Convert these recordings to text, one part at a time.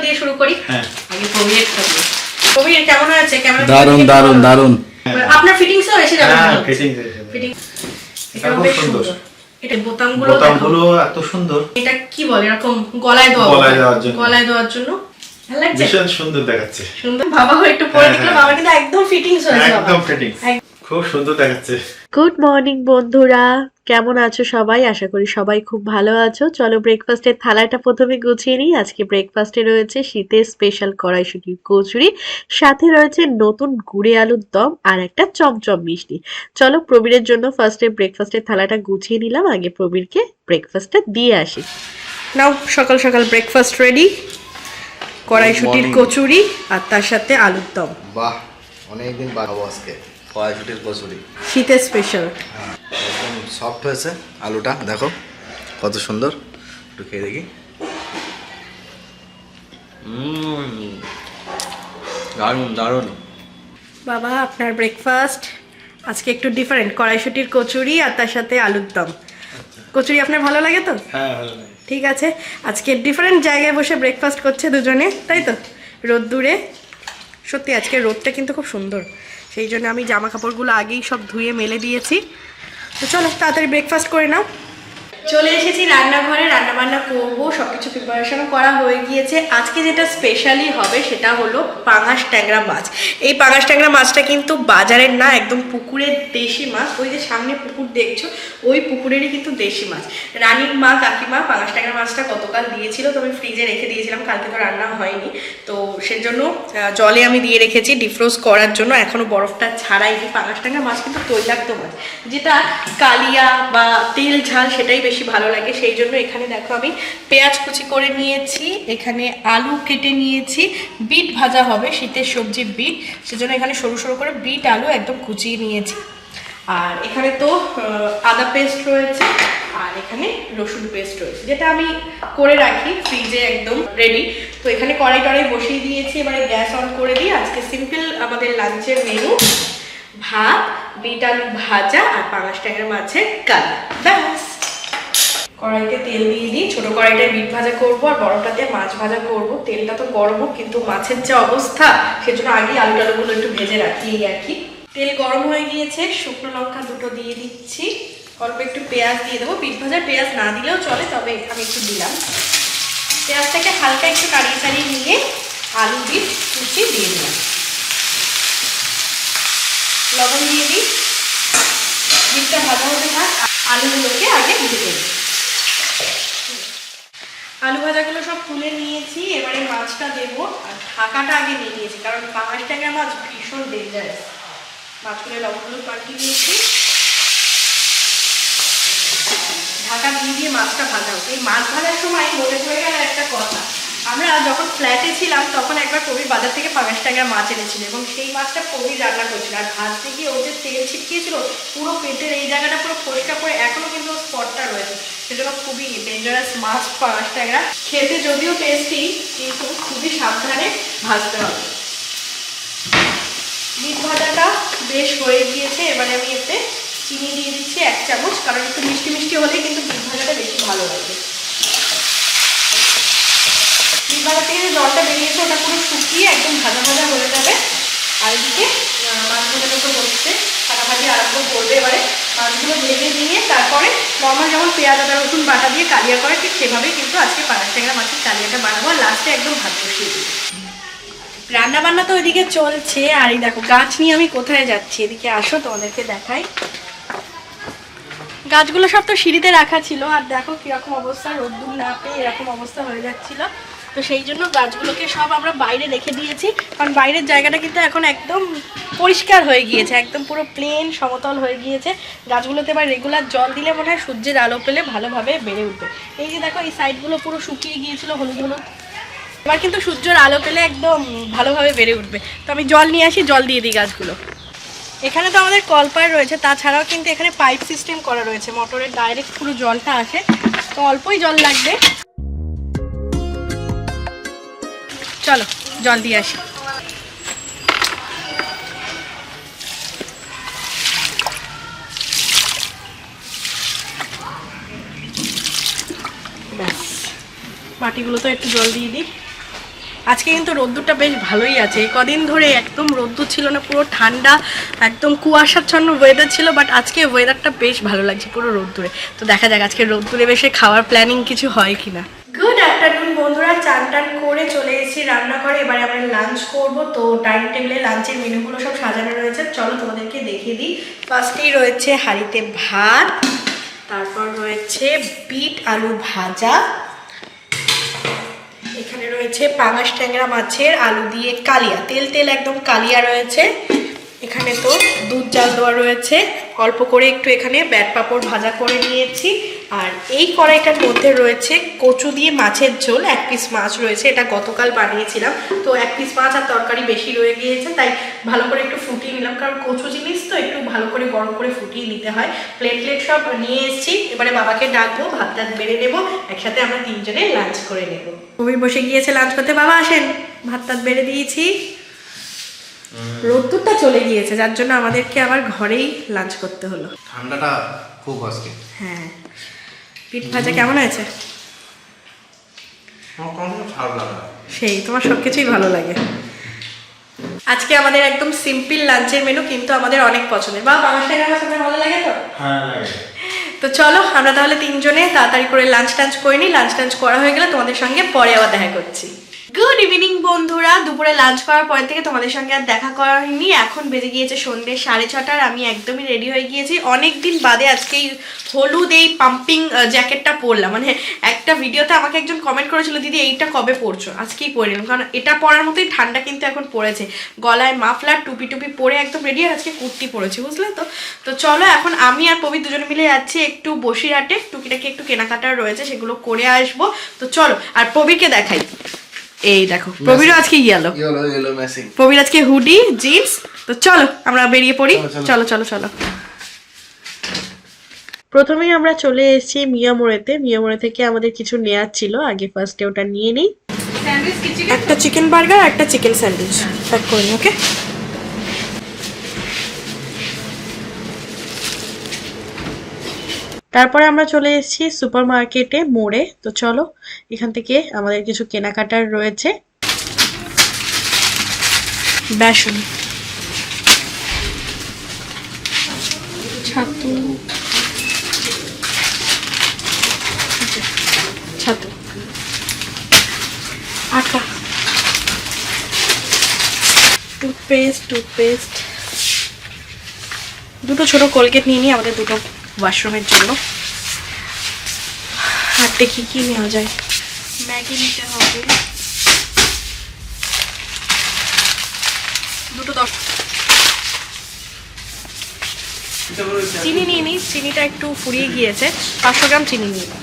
দিয়ে শুরু করি। হ্যাঁ আগে প্রবীরেরটা দিয়ে। প্রবীর কেমন আছে? কেমন? দারুন দারুন দারুন। আপনার ফিটিংসও এসে যাবে। হ্যাঁ ফিটিংস এসে যাবে। ফিটিং এটা খুব সুন্দর। এটা বোতামগুলো এত সুন্দর। এটা কি বলে এরকম গলায় দেওয়ার জন্য ভালো লাগছে। ভীষণ সুন্দর দেখাচ্ছে। সুন্দর। বাবাও একটু পরে দেখলাম বাবা কিন্তু একদম ফিটিংস হয়েছে। একদম ফিটিংস। খুব সুন্দর দেখাচ্ছে। গুড মর্নিং বন্ধুরা, কেমন আছো সবাই? আশা করি সবাই খুব ভালো আছো। চলো ব্রেকফাস্টের থালাটা প্রথমে গুছিয়ে নিই। আজকে ব্রেকফাস্টে রয়েছে শীতের স্পেশাল কড়াইশুঁটির কচুরি, সাথে রয়েছে নতুন গুড়ে আলুর দম আর একটা চমচম মিষ্টি। চলো প্রবীরের জন্য ফার্স্টে ব্রেকফাস্টের থালাটা গুছিয়ে নিলাম, আগে প্রবীরকে ব্রেকফাস্টটা দিয়ে আসি। নাও সকাল সকাল ব্রেকফাস্ট রেডি, কড়াইশুঁটির কচুরি আর তার সাথে আলুর দম। বাহ, অনেকদিন বানাবো আজকে কড়াইশুঁটির কচুরি, শীতের স্পেশাল। একদম সফট হয়েছে আলুটা, দেখো কত সুন্দর। একটু খেয়ে দেখি। দারুণ দারুণ। বাবা আপনার ব্রেকফাস্ট আজকে একটু ডিফারেন্ট, কড়াইশুঁটির কচুরি আর তার সাথে আলুর দম। কচুরি আপনার ভালো লাগে তো? হ্যাঁ ভালো লাগে। ঠিক আছে, আজকে ডিফারেন্ট জায়গায় বসে ব্রেকফাস্ট করছে দুজনে, তাই তো? রোদ্দুরে। সত্যি আজকে রোদটা কিন্তু খুব সুন্দর, সেই জন্য আমি জামা কাপড়গুলো আগেই সব ধুয়ে মেলে দিয়েছি। তো চলো তাড়াতাড়ি ব্রেকফাস্ট করে নাও। চলে এসেছি রান্নাঘরে, রান্নাবান্না করবো, সব কিছু প্রিপারেশনও করা হয়ে গিয়েছে। আজকে যেটা স্পেশালি হবে সেটা হলো পাঙাশ ট্যাংরা মাছ। এই পাঙাশ ট্যাংরা মাছটা কিন্তু বাজারের না, একদম পুকুরের দেশি মাছ। ওই যে সামনে পুকুর দেখছো, ওই পুকুরেরই কিন্তু দেশি মাছ। রানীর মা কাকিমা পাঙাশ ট্যাংরা মাছটা গতকাল দিয়েছিল, তো আমি ফ্রিজে রেখে দিয়েছিলাম, কালকে তো রান্না হয়নি, তো সেজন্য জলে আমি দিয়ে রেখেছি ডিফ্রোজ করার জন্য। এখনও বরফটা ছাড়াইনি। পাঙাশ ট্যাংরা মাছ কিন্তু তৈলাক্ত মাছ, যেটা কালিয়া বা তেল ঝাল সেটাই বেশি ভালো লাগে। সেই জন্য এখানে দেখো আমি পেঁয়াজ কুচি করে নিয়েছি, এখানে আলু কেটে নিয়েছি, বিট ভাজা হবে, শীতের সবজি বিট, সেজন্য এখানে সরু সরু করে বিট আলু একদম কুচিয়ে নিয়েছি। আর এখানে তো আদা পেস্ট রয়েছে, আর এখানে রসুন পেস্ট রয়েছে, যেটা আমি করে রাখি ফ্রিজে একদম রেডি। তো এখানে কড়াই টড়াই বসিয়ে দিয়েছি, এবারে গ্যাস অন করে দিই। আজকে সিম্পল আমাদের লাঞ্চের মেনু, ভাত, বিট আলু ভাজা আর পাঙাশ ট্যাংরা মাছের কালিয়া, ব্যাস। কড়াইতে তেল দিয়ে দিই, ছোটো কড়াইটায় বিট ভাজা করবো আর বড়টাতে মাছ ভাজা করবো। তেলটা তো গরম, কিন্তু মাছের যে অবস্থা, সেজন্য আগেই আলু টালুগুলো একটু ভেজে রাখি এই আর কি। তেল গরম হয়ে গিয়েছে, শুকনো লঙ্কা দুটো দিয়ে দিচ্ছি, অল্প একটু পেঁয়াজ দিয়ে দেবো। বিট ভাজা পেঁয়াজ না দিলেও চলে, তবে আমি একটু দিলাম। পেঁয়াজটাকে হালকা একটু নাড়িয়ে চাড়িয়ে নিয়ে আলু বিট কুচি দিয়ে দিলাম, লবণ দিয়ে দিই। বিটটা ভাজা হতে থাক, আলুগুলোকে আগে ভেজে দিই। আলু ভাজাগুলো সব তুলে নিয়েছি, এবারে মাছটা দেবো। আর ঢাকাটা আগে নিয়ে নিয়েছি, কারণ পাঙাশ ট্যাংরা মাছ ভীষণ ডেঞ্জারাস। মাছগুলো লবণগুলো পাল্টিয়ে নিয়েছি, ঢাকা দিয়ে দিয়ে মাছটা ভাজা হচ্ছে। এই মাছ ভাজার সময় মনে পড়ে গেল একটা কথা। আমরা যখন ফ্ল্যাটে ছিলাম তখন একবার প্রবীর বাজার থেকে পাঙাশ ট্যাংরা মাছ এনেছিল, এবং সেই মাছটা প্রবীর রান্না করছিল। আর ভাজতে গিয়ে ও যে তেল ছিটকিয়েছিল, পুরো পেটের এই জায়গাটা পুরো পরিষ্কার করে এখনও কিন্তু স্পটটা রয়েছে। সেজন্য খুবই ডেঞ্জারাস মাছ পাঙাশ ট্যাংরা। খেতে যদিও টেস্টি, কিন্তু খুবই সাবধানে ভাজতে হবে। বিট ভাজাটা বেশ হয়ে গিয়েছে, এবারে আমি এতে চিনি দিয়ে দিচ্ছি 1 চামচ, কারণ একটু মিষ্টি মিষ্টি হলে কিন্তু বিট ভাজাটা বেশি ভালো লাগে। বিট ভাজা থেকে যে জলটা বেরিয়েছে ওটা পুরো শুকিয়ে একদম ভাজা ভাজা হয়ে যাবে। আর এদিকে মাছ ভাজাটা তো হচ্ছে, ফাটাফাটি আরম্ভ করবে। এবারে মাছগুলো ভেজে নিয়ে তারপরে নর্মাল যেমন পেঁয়াজ আদা রসুন বাটা দিয়ে কালিয়া করে, ঠিক সেভাবেই কিন্তু আজকে পাঙাশ ট্যাংরা মাছের কালিয়াটা বানাবো। আর লাস্টে একদম ভাত বসিয়ে দিই। রান্না বান্না তো ওইদিকে চলছে, আর এই দেখো গাছ নিয়ে আমি কোথায় যাচ্ছি, এদিকে আসো তোমাদেরকে দেখাই। গাছগুলো সব তো সিঁড়িতে রাখা ছিল, আর দেখো কিরকম অবস্থা, রোদ্দুর না পেয়ে এরকম অবস্থা হয়ে যাচ্ছিল। তো সেই জন্য গাছগুলোকে সব আমরা বাইরে রেখে দিয়েছি, কারণ বাইরের জায়গাটা কিন্তু এখন একদম পরিষ্কার হয়ে গিয়েছে, একদম পুরো প্লেন সমতল হয়ে গিয়েছে। গাছগুলোতে এবার রেগুলার জল দিলে মনে হয় সূর্যের আলো পেলে ভালোভাবে বেড়ে উঠবে। এই যে দেখো এই সাইডগুলো পুরো শুকিয়ে গিয়েছিল হলুদ হলুদ, এবার কিন্তু সূর্যের আলো পেলে একদম ভালোভাবে বেড়ে উঠবে। তো আমি জল নিয়ে আসি, জল দিয়ে দিই গাছগুলো। এখানে তো আমাদের কলপার রয়েছে, তাছাড়াও কিন্তু এখানে পাইপ সিস্টেম করা রয়েছে, মোটরের ডাইরেক্ট পুরো জলটা আসে, তো অল্পই জল লাগবে। চলো জল দিয়ে আসি। ব্যাস, বাটিগুলো তো একটু জল দিয়ে দিই। আজকে কিন্তু রোদ্দুরটা বেশ ভালোই আছে। কদিন ধরে একদম রোদ্দুর ছিল না, পুরো ঠান্ডা একদম কুয়াশাচ্ছন্ন ওয়েদার ছিল, বাট আজকে ওয়েদারটা বেশ ভালো লাগছে পুরো রোদ্দুরে। তো দেখা যাক আজকে রোদ্দুরে বেশি খাওয়ার প্ল্যানিং কিছু হয় কিনা। গুড আফটারনুন বন্ধুরা, চান টান করে চলে এসেছি রান্নাঘরে। এবারে আমরা লাঞ্চ করব। তো ডাইনিং টেবিলে লাঞ্চের মেনুগুলো সব সাজানো রয়েছে, চলো তোমাদেরকে দেখিয়ে দিই। ফার্স্টেই রয়েছে হাঁড়িতে ভাত, তারপর রয়েছে বিট আলু ভাজা, এখানে রয়েছে পাঙাশ ট্যাংরা মাছের আলু দিয়ে কালিয়া, তেল তেল একদম কালিয়া রয়েছে। এখানে তো দুধ জাল দেওয়া রয়েছে, অল্প করে একটু এখানে ব্যাট পাঁপড় ভাজা করে নিয়েছি। আর এই কড়াইটার মধ্যে রয়েছে কচু দিয়ে মাছের ঝোল, 1 পিস মাছ রয়েছে, এটা গতকাল বানিয়েছিলাম। তো 1 পিস মাছ আর তরকারি বেশি রয়ে গিয়েছে, তাই ভালো করে একটু ফুটিয়ে নিলাম, কারণ কচু জিনিস তো একটু ভালো করে গরম করে ফুটিয়ে নিতে হয়। প্লেট সব নিয়ে এসেছি, এবারে বাবাকে ডাকবো, ভাত টাত বেড়ে নেবো, একসাথে আমরা 3 জনে লাঞ্চ করে নেবো। কবির বসে গিয়েছে লাঞ্চ করতে, বাবা আসেন, ভাত টাত বেড়ে দিয়েছি। রোদ্দুরটা চলে গিয়েছে, যার জন্য আমাদেরকে আবার ঘরেই লাঞ্চ করতে হলো। ঠান্ডাটা খুব আজকে। হ্যাঁ, পিঠ ভাজা কেমন হয়েছে? সেই তোমার সবকিছুই ভালো লাগে। আজকে আমাদের একদম সিম্পল লাঞ্চের মেনু, কিন্তু আমাদের অনেক পছন্দের। বা পাঙাশ ট্যাংরা মাছ আপনার ভালো লাগে তো? হ্যাঁ লাগে। তো চলো আমরা তাহলে 3 জনে তাড়াতাড়ি করে লাঞ্চ টাঞ্চ করে নিই। লাঞ্চ টাঞ্চ করা হয়ে গেলে তোমাদের সঙ্গে পরে আবার দেখা করছি। গুড ইভিনিং বন্ধুরা, দুপুরে লাঞ্চ করার পর থেকে তোমাদের সঙ্গে আর দেখা করা হয়নি। এখন বেজে গিয়েছে সন্ধ্যে 6:30। আমি একদমই রেডি হয়ে গিয়েছি, অনেক দিন বাদে আজকে হলুদ এই পাম্পিং জ্যাকেটটা পরলাম। মানে একটা ভিডিওতে আমাকে একজন কমেন্ট করেছিল, দিদি এইটা কবে পরছো? আজকেই পরে নিলাম, কারণ এটা পরার মতোই ঠান্ডা কিন্তু এখন পড়েছে। গলায় মাফলার টুপি টুপি পরে একদম রেডি, আর আজকে কুর্তি পরেছি, বুঝলে তো? তো চলো এখন আমি আর পবি দুজনে মিলে যাচ্ছি একটু বসিরহাটে, টুকিটাকি একটু কেনাকাটা রয়েছে, সেগুলো করে আসবো। তো চলো, আর পবিকে দেখাই, এই দেখো প্রবীর আজকে ইয়েলো ম্যাচিং, প্রবীর আজকে হুডি জিন্স। তো চলো আমরা বেরিয়ে পড়ি, চলো চলো চলো। প্রথমেই আমরা চলে এসেছি মিয়ামোড়েতে। মিয়ামোড়ে থেকে আমাদের কিছু নেওয়ার ছিল, আগে ফার্স্টে ওটা নিয়ে নিই। একটা চিকেন বার্গার, একটা চিকেন স্যান্ডউইচ প্যাক করে নিই, ওকে? তারপরে আমরা চলে এসেছি সুপার মার্কেটে মোড়ে। তো চলো এখান থেকে আমাদের কিছু কেনাকাটার রয়েছে। বেসন, ছাতু, ছাতু, আটা, টুথপেস্ট, দুটো ছোট কোলগেট নিয়ে নিই আমাদের দুটো ওয়াশরুমের জন্য। আর দেখি কি নেওয়া যায়। ম্যাগি নিতে হবে, দুটো 10। চিনি নিয়ে নিই, চিনিটা একটু ফুরিয়ে গিয়েছে, 500 গ্রাম চিনি নিয়ে নিই।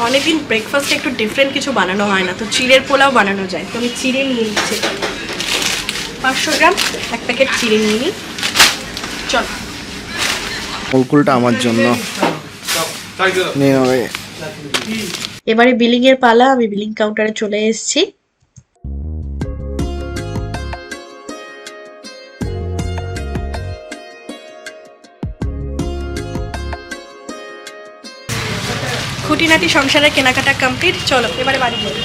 অনেকদিন ব্রেকফাস্টে একটু ডিফারেন্ট কিছু বানানো হয় না, তো চিড়ের পোলাও বানানো যায়, তো আমি চিড়ে নিয়ে নিচ্ছি। 500 গ্রাম এক প্যাকেট চিড়ে নিয়ে নিই। চল, কুলকুলটা আমার জন্য নিয়ে নেবে। এবারে বিলিং এর পালা, আমি বিলিং কাউন্টারে চলে এসেছি। খুঁটিনাটি সংসারের কেনাকাটা কমপ্লিট, চলো এবারে বাড়ি যাই।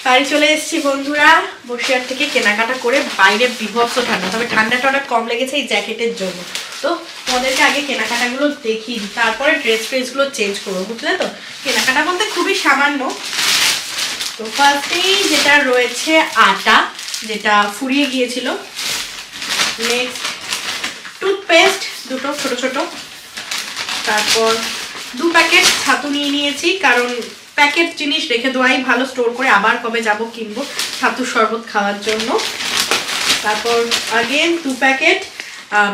বাড়ি চলে এসেছি বন্ধুরা, বসিরহাট থেকে কেনাকাটা করে। বাইরে বিভৎস ঠান্ডা, তবে ঠান্ডাটা অনেক কম লেগেছে এই জ্যাকেটের জন্য। তো তোমাদেরকে আগে কেনাকাটাগুলো দেখিয়ে দিই, তারপরে ড্রেসগুলো চেঞ্জ করবো, বুঝলে তো? কেনাকাটা বলতে খুবই সামান্য। তো ফার্স্টেই যেটা রয়েছে আটা, যেটা ফুরিয়ে গিয়েছিল। নেক্সট টুথপেস্ট দুটো ছোট ছোট, তারপর 2 প্যাকেট ছাতু নিয়ে নিয়েছি, কারণ প্যাকেট জিনিস রেখে দেওয়াই ভালো, স্টোর করে আবার কবে যাব কিনবো ছাতু শরবত খাওয়ার জন্য। তারপর আগেন 2 প্যাকেট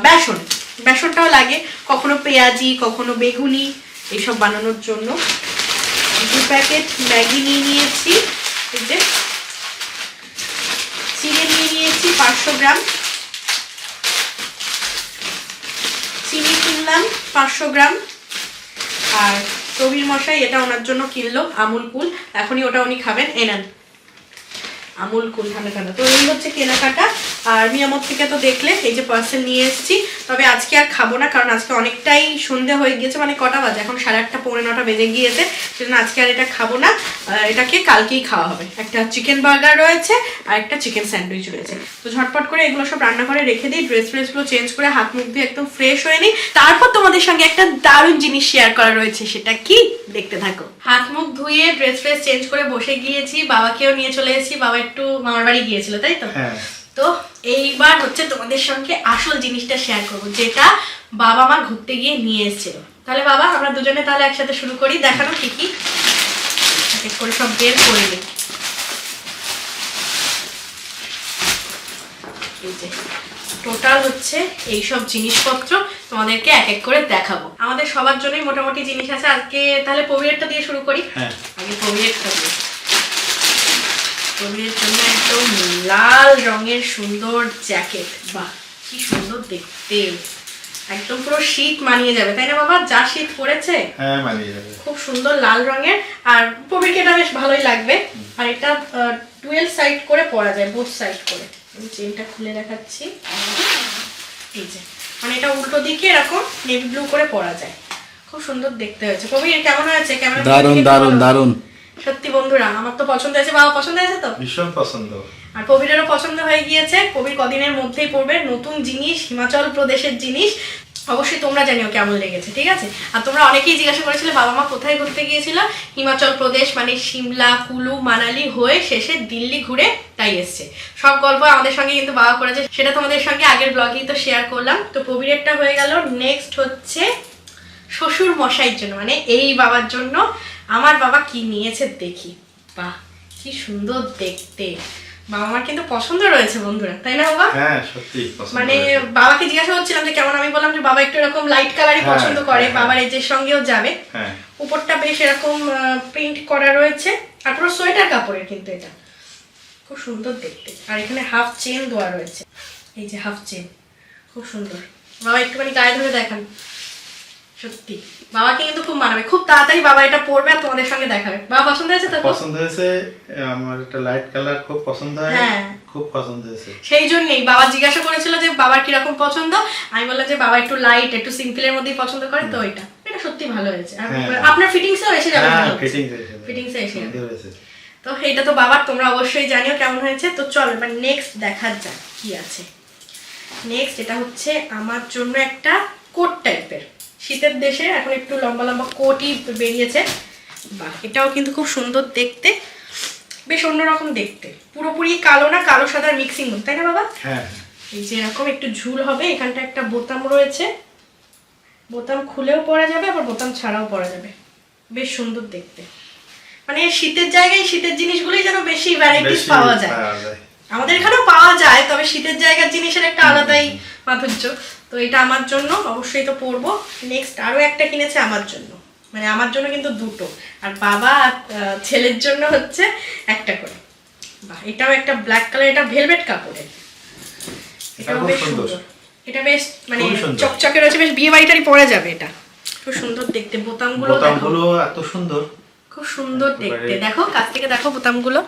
বেসন, বেসনটাও লাগে কখনো পেঁয়াজি কখনো বেগুনি এইসব বানানোর জন্য। 2 প্যাকেট ম্যাগি নিয়ে নিয়েছি, চিড়ে নিয়ে নিয়েছি 500 গ্রাম, চিনি কিনলাম 500 গ্রাম। আর প্রবীর মশাই এটা ওনার জন্য কিনলো আমুল কুল, এখনই ওটা উনি খাবেন, এনেন। আমুল কুল ঠান্ডা ঠান্ডা। তো এই হচ্ছে কেনাকাটা। আর মিয়ামত থেকে তো দেখলে এই যে পার্সেল নিয়ে এসেছি। তবে আজকে আর খাবো না, কারণ আজকে অনেকটাই সন্ধ্যা হয়ে গিয়েছে, মানে কটা বাজে এখন 8:30 পৌনে 9টা বেজে গিয়েছে, সেজন্য আজকে আর এটা খাবো না। এটাকে কালকেই খাওয়া হবে। একটা চিকেন বার্গার রয়েছে আর একটা চিকেন স্যান্ডউইচ রয়েছে। তো ঝটপট করে এগুলো সব রান্না করে রেখে দিই, ড্রেসগুলো চেঞ্জ করে হাত মুখ দিয়ে একদম ফ্রেশ হয়ে নিই। তারপর তোমাদের সঙ্গে একটা দারুণ জিনিস শেয়ার করা রয়েছে, সেটা কি দেখতে থাকো। হাত মুখ ধুয়ে ড্রেস চেঞ্জ করে বসে গিয়েছি, বাবাকেও নিয়ে চলে এসেছি। বাবা একটু মামার বাড়ি গিয়েছিল, তাই তো? তো এইবার হচ্ছে তোমাদের সঙ্গে আসল জিনিসটা শেয়ার করবো, যেটা বাবা মা ঘুরতে গিয়ে নিয়ে এসেছিল। তাহলে বাবা আমরা দুজনে তাহলে একসাথে শুরু করি দেখানো কি কি এক করে সব বের করে নিই। এই যে টোটাল হচ্ছে এইসব জিনিসপত্র তোমাদেরকে এক এক করে দেখাবো। আমাদের সবার জন্যই মোটামুটি জিনিস আছে। আজকে তাহলে পবিরেরটা দিয়ে শুরু করি। আগে পবিরেরটা দিয়ে। পবিরের জন্য একদম লাল রঙের সুন্দর জ্যাকেট। বাহ কি সুন্দর দেখতে, একদম পুরো শীত মানিয়ে যাবে, তাই না বাবা? যা শীত পড়েছে মানিয়ে যাবে। খুব সুন্দর লাল রঙের। আর পবিরকে এটা বেশ ভালোই লাগবে। আর এটা ডুয়েল সাইড করে পরা যায়, বোথ সাইড করে। আমি চেনটা খুলে দেখাচ্ছি। এই যে মানে এটা উল্টো দিকে এরকম নেভি ব্লু করে পরা যায়, খুব সুন্দর দেখতে হয়েছে। কবির কেমন হয়েছে? ক্যামেরা দারুন দারুন দারুন, সত্যি বন্ধুরা আমার তো পছন্দ হয়েছে। বাবা পছন্দ হয়েছে তো? ভীষণ পছন্দ। আর কবিরেরও পছন্দ হয়ে গিয়েছে। কবির কদিনের মধ্যেই পড়বে নতুন জিনিস, হিমাচল প্রদেশের জিনিস। অবশ্যই তোমরা জানিও কেমন লেগেছে, ঠিক আছে? আর তোমরা অনেকেই জিজ্ঞাসা করেছিলে বাবা মা কোথায় ঘুরতে গিয়েছিল। হিমাচল প্রদেশ মানে সিমলা, কুলু, মানালি হয়ে শেষে দিল্লি ঘুরে তাই এসছে। সব গল্প আমাদের সঙ্গে কিন্তু বাবা করেছে, সেটা তোমাদের সঙ্গে আগের ব্লগেই তো শেয়ার করলাম। তো কবিরেরটা হয়ে গেল। নেক্সট হচ্ছে শ্বশুর মশাইয়ের জন্য, মানে এই বাবার জন্য আমার বাবা কি নিয়েছে দেখি। বাহ কি সুন্দর দেখতে, বাবা আমার কিন্তু পছন্দ রয়েছে বন্ধুরা, তাই না বাবা? হ্যাঁ সত্যি পছন্দ। মানে বাবাকে জিজ্ঞাসা করছিলাম যে কেমন, আমি বললাম যে বাবা একটু এরকম লাইট কালারই পছন্দ করে, বাবার এজের সঙ্গেও যাবে। উপরটা বেশ এরকম প্রিন্ট করা রয়েছে আর পুরো সোয়েটার কাপড়ের, কিন্তু এটা খুব সুন্দর দেখতে। আর এখানে হাফ চেন দেওয়া রয়েছে, এই যে হাফ চেন, খুব সুন্দর। বাবা একটুখানি গায়ে ধরে দেখান, সত্যি বাবাকে কিন্তু খুব মানাবে। খুব তাড়াতাড়ি বাবা এটা পরবে আর তোমাদের সঙ্গে দেখাবে। বাবা পছন্দ হয়েছে তো? পছন্দ হয়েছে, আমার এটা লাইট কালার খুব পছন্দ হয়। খুব পছন্দ হয়েছে। সেই জন্যই বাবা জিজ্ঞাসা করেছিল যে বাবার কিরকম পছন্দ। আমি বললাম যে বাবা একটু লাইট একটু সিম্পলের মধ্যেই পছন্দ করে, তো এটা সত্যি ভালো হয়েছে। আর আপনার ফিটিংসও এসে যাবে, ফিটিংসে এসে যাবে। তো এটা তো বাবার, তোমরা অবশ্যই জানিও কেমন হয়েছে। তো চলো এবার নেক্সট দেখা যাক কি আছে। নেক্সট এটা হচ্ছে আমার জন্য একটা কোট টাইপের, শীতের দেশে এখন একটু লম্বা লম্বা কোটই বেরিয়েছে। বাহ এটাও কিন্তু খুব সুন্দর দেখতে, বেশ অন্যরকম দেখতে, পুরোপুরি কালো না, কালো সাদার মিক্সিং, তাই না বাবা? এই যে এরকম একটু ঝুল হবে, এখানটা একটা বোতাম রয়েছে, বোতাম খুলেও পরা যাবে আবার বোতাম ছাড়াও পরা যাবে, বেশ সুন্দর দেখতে। মানে শীতের জায়গায় শীতের জিনিসগুলোই যেন বেশি ভ্যারাইটিস পাওয়া যায়। আমাদের এখানেও পাওয়া যায়, তবে শীতের জায়গার জিনিসের একটা আলাদাই মাধুর্য। তো এটা আমার জন্য অবশ্যই তো পরবো। নেক্সট আরো একটা কিনেছে আমার জন্য, মানে আমার জন্য কিন্তু দুটো, আর বাবা আর ছেলের জন্য হচ্ছে একটা করে। বাহ এটাও একটা ব্ল্যাক কালার, এটা ভেলভেট কাপড়ের, এটাও বেশ সুন্দর। এটা বেশ মানে চকচকে রয়েছে, বেশ বিয়ে বাড়িটারই পরা যাবে। এটা খুব সুন্দর দেখতে, বোতামগুলো এত সুন্দর, খুব সুন্দর দেখতে। দেখো কাছ থেকে দেখো বোতামগুলো,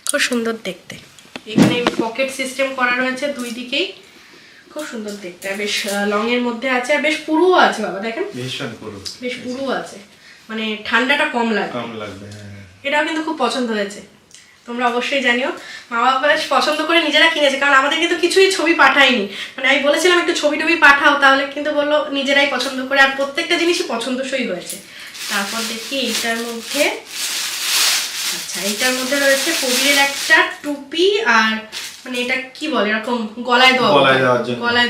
খুব সুন্দর দেখতে। এখানে পকেট সিস্টেম করা রয়েছে দুই দিকেই, খুব সুন্দর দেখতে। আর বেশ লং এর মধ্যে আছে, আর বেশ পুরুও আছে বাবা, দেখেন বেশ পুরু আছে, মানে ঠান্ডাটা কম লাগবে। এটাও কিন্তু খুব পছন্দ হয়েছে, তোমরা অবশ্যই জানিও। মা বাবা বেশ পছন্দ করে নিজেরা কিনেছে, কারণ আমাদের কিন্তু কিছুই ছবি পাঠায়নি। মানে আমি বলেছিলাম একটু ছবি টবি পাঠাও, তাহলে কিন্তু বললো নিজেরাই পছন্দ করে, আর প্রত্যেকটা জিনিসই পছন্দসই হয়েছে। তারপর দেখি এইটার মধ্যে, আচ্ছা এইটার মধ্যে রয়েছে কবিরের একটা টুপি, আর মানে এটা কি বলে এরকম গলায়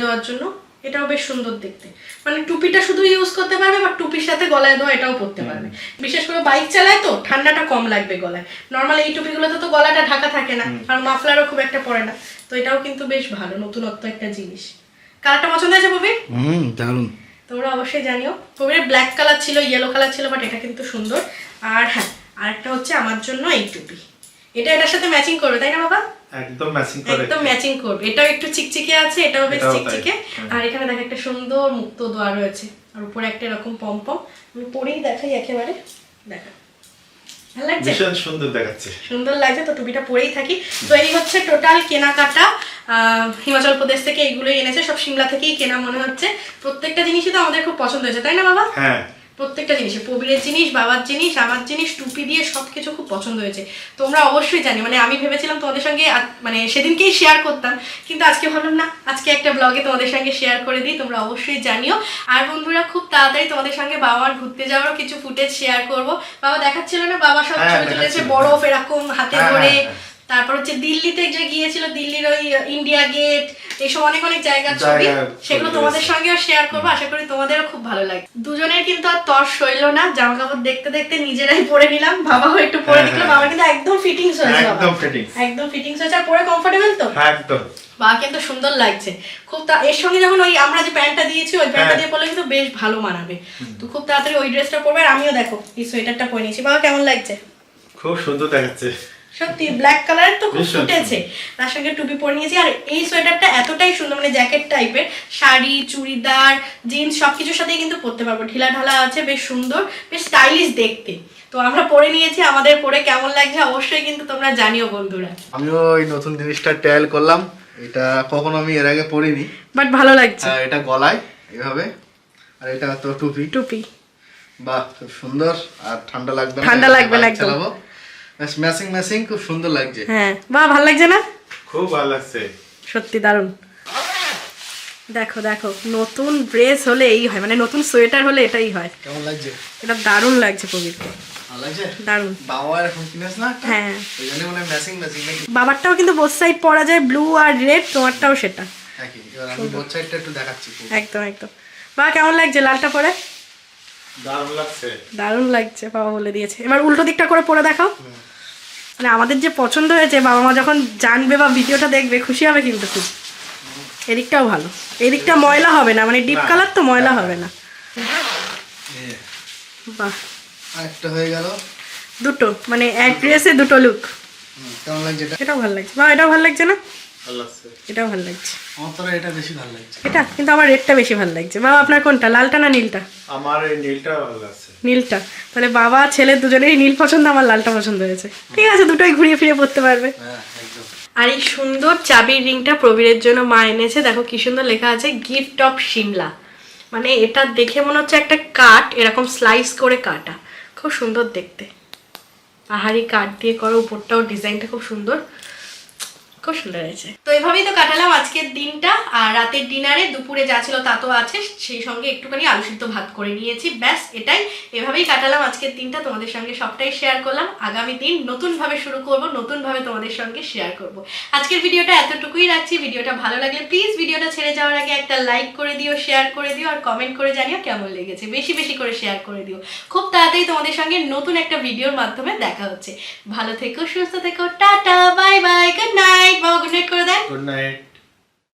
দেওয়ার জন্য। এটাও বেশ সুন্দর দেখতে, মানে টুপিটা শুধু ইউজ করতে পারবে বা টুপির সাথে গলায় দেওয়া এটাও পরতে পারবে। বিশেষ করে বাইক চালায় তো ঠান্ডাটা কম লাগবে গলায়। নর্মাল এই টুপিগুলোতে তো গলাটা ঢাকা থাকে না, আর মাফলারও খুব একটা পরে না। তো এটাও কিন্তু বেশ ভালো, নতুনত্ব একটা জিনিস। কালারটা পছন্দ হয়েছে কবির? দারুণ। তোমরা অবশ্যই জানিও। কবিরের ব্ল্যাক কালার ছিল, ইয়েলো কালার ছিল, বাট এটা কিন্তু সুন্দর। আর হ্যাঁ আরেকটা হচ্ছে আমার জন্য এই টুপি, এটা এটার সাথে ম্যাচিং করবে, তাই না বাবা? একদম ম্যাচিং করে, একদম ম্যাচিং করবে। এটাও একটু চিকচিকে আছে, এটাও বেশ চিকচিকে। আর এখানে দেখো একটা সুন্দর মুক্তো দেওয়া রয়েছে, আর উপরে একটা এরকম পমপম। আমি পরেই দেখাই একেবারে, দেখো ভালো লাগছে? ভীষণ সুন্দর দেখাচ্ছে। সুন্দর লাগছে তো, টুপিটা পরেই থাকি। তো এই হচ্ছে টোটাল কেনাকাটা, হিমাচল প্রদেশ থেকে এইগুলোই এনেছে, সব সিমলা থেকেই কেনা মনে হচ্ছে। প্রত্যেকটা জিনিসই তো আমাদের খুব পছন্দ হয়েছে, তাই না বাবা? হ্যাঁ, প্রত্যেকটা জিনিস, প্রবীরের জিনিস, বাবার জিনিস, আমার জিনিস, টুপি দিয়ে সবকিছু খুব পছন্দ হয়েছে। তোমরা অবশ্যই জানি, মানে আমি ভেবেছিলাম তোমাদের সঙ্গে মানে সেদিনকেই শেয়ার করতাম, কিন্তু আজকে ভাবলাম না, আজকে একটা ব্লগে তোমাদের সঙ্গে শেয়ার করে দিই, তোমরা অবশ্যই জানিও। আর বন্ধুরা খুব তাড়াতাড়ি তোমাদের সঙ্গে বাবার ঘুরতে যাওয়ারও কিছু ফুটেজ শেয়ার করব। বাবা দেখাচ্ছিল না, বাবা সব ছবি তুলেছে, বরফ এরকম হাতে ধরে। তারপর হচ্ছে দিল্লিতে যে গিয়েছিল, দিল্লির ওই ইন্ডিয়া গেট, এইসব অনেক অনেক জায়গার ছবি, সেগুলো তোমাদের সঙ্গেও শেয়ার করবো। আশা করি তোমাদেরও খুব ভালো লাগে। দুজনের কিন্তু আর তর সইল না, জামা কাপড় দেখতে দেখতে নিজেরাই পরে নিলাম, বাবাও একটু পরে দিল। বাবা কিন্তু একদম ফিটিংস হয়েছে, একদম ফিটিংস হয়েছে, আর পরে কমফোর্টেবল তো একদম। বাবা কিন্তু সুন্দর লাগছে খুব। এর সঙ্গে যখন ওই আমরা যে প্যান্টটা দিয়েছি, ওই প্যান্টটা দিয়ে পরলে কিন্তু বেশ ভালো মানাবে। তো খুব তাড়াতাড়ি ওই ড্রেসটা পরবে। আর আমিও দেখো এই সোয়েটারটা পরে নিয়েছি। বাবা কেমন লাগছে? খুব সুন্দর দেখাচ্ছে সত্যি, ব্ল্যাক কালার তো খুব ফুটেছে, তার সঙ্গে টুপি পরে নিয়েছি। আর এই সোয়েটারটা এতটাই সুন্দর, মানে জ্যাকেট টাইপের, শাড়ি, চুড়িদার, জিন্স সবকিছুর সাথেই কিন্তু পরতে পারবো। ঢিলা ঢালা আছে, বেশ সুন্দর, বেশ স্টাইলিশ দেখতে। তো আমরা পরে নিয়েছি, আমাদের পরে কেমন লাগছে অবশ্যই কিন্তু তোমরা জানিও বন্ধুরা। আমিও ওই নতুন জিনিসটা ট্রায়াল করলাম, এটা কখনো আমি এর আগে পরিনি, বাট ভালো লাগছে। এটা গলায় এভাবে, আর এটা তো টুপি। বাহ, খুব সুন্দর। আর ঠান্ডা লাগবে না একদম। ম্যাচিং খুব সুন্দর লাগছে। হ্যাঁ বাহ, ভালো লাগছে না? খুব ভালো লাগছে, সত্যি দারুণ। দেখো দেখো, নতুন ড্রেস হলে এই হয়, মানে নতুন সোয়েটার হলে এটাই হয়। কেমন লাগছে? এটা দারুণ লাগছে প্রবীরকে, ভালো লাগছে, দারুণ। বাবা এরকম কিনেছ না? হ্যাঁ, ওই জন্য মানে ম্যাচিং বাবারটাও কিন্তু বোথ সাইড পরা যায়, ব্লু আর রেড, তোমারটাও সেটা একই। এবার আমি বোথ সাইডটা একটু দেখাচ্ছি। একদম একদম। বাবা কেমন লাগছে লালটা পরে? দারুণ লাগছে, দারুণ লাগছে, বাবা বলে দিয়েছে। এবার উল্টো দিকটা করে পরে দেখাও। মানে আমাদের যে পছন্দ হয়েছে, বাবা মা যখন জানবে বা ভিডিওটা দেখবে খুশি হবে কিন্তু খুব। এদিকটাও ভালো, এদিকটা ময়লা হবে না, মানে ডিপ কালার তো ময়লা হবে না। বাহ, আরেকটা হয়ে গেল, দুটো মানে এক ড্রেসে দুটো লুক। কেমন লাগছে? এটাও ভালো লাগছে। বা এটাও ভালো লাগছে না? ভালো লাগছে, এটাও ভালো লাগছে। আমার তো এটা বেশি ভালো লাগছে। এটা কিন্তু আমার রেডটা বেশি ভালো লাগছে। বাবা আপনার কোনটা, লালটা না নীলটা? আমার এই নীলটা ভালো লাগছে। নীলটা। তাহলে বাবা ছেলে দুজনেরই নীল পছন্দ, আমার লালটা পছন্দ হয়েছে। ঠিক আছে, দুটোই ঘুরিয়ে ফিরে পড়তে পারবে। হ্যাঁ একদম। আর এই সুন্দর চাবির রিংটা প্রবীরের জন্য মা এনেছে। দেখো কি সুন্দর লেখা আছে, গিফট অফ সিমলা। মানে এটা দেখে মনে হচ্ছে একটা কাঠ, এরকম স্লাইস করে কাটা, খুব সুন্দর দেখতে। পাহাড়ি কাঠ দিয়ে করা, উপরটাও ডিজাইনটা খুব সুন্দর, খুব সুন্দর হয়েছে। তো এভাবেই তো কাটালাম আজকের দিনটা। আর রাতের ডিনারে দুপুরে যা ছিল তা তো আছে, সেই সঙ্গে একটুখানি আলু সিদ্ধ ভাত করে নিয়েছি, ব্যাস এটাই। এভাবেই কাটালাম আজকের দিনটা, তোমাদের সঙ্গে সবটাই শেয়ার করলাম। আগামী দিন নতুনভাবে শুরু করব, নতুনভাবে তোমাদের সঙ্গে শেয়ার করব। আজকের ভিডিওটা এতটুকুই রাখছি। ভিডিওটা ভালো লাগলে প্লিজ ভিডিওটা ছেড়ে যাওয়ার আগে একটা লাইক করে দিও, শেয়ার করে দিও, আর কমেন্ট করে জানিও কেমন লেগেছে। বেশি বেশি করে শেয়ার করে দিও। খুব তাড়াতাড়ি তোমাদের সঙ্গে নতুন একটা ভিডিওর মাধ্যমে দেখা হচ্ছে। ভালো থেকো, সুস্থ থেকো, tata, bye bye, good night. বাবা গুড নাইট করে দেন। Good night.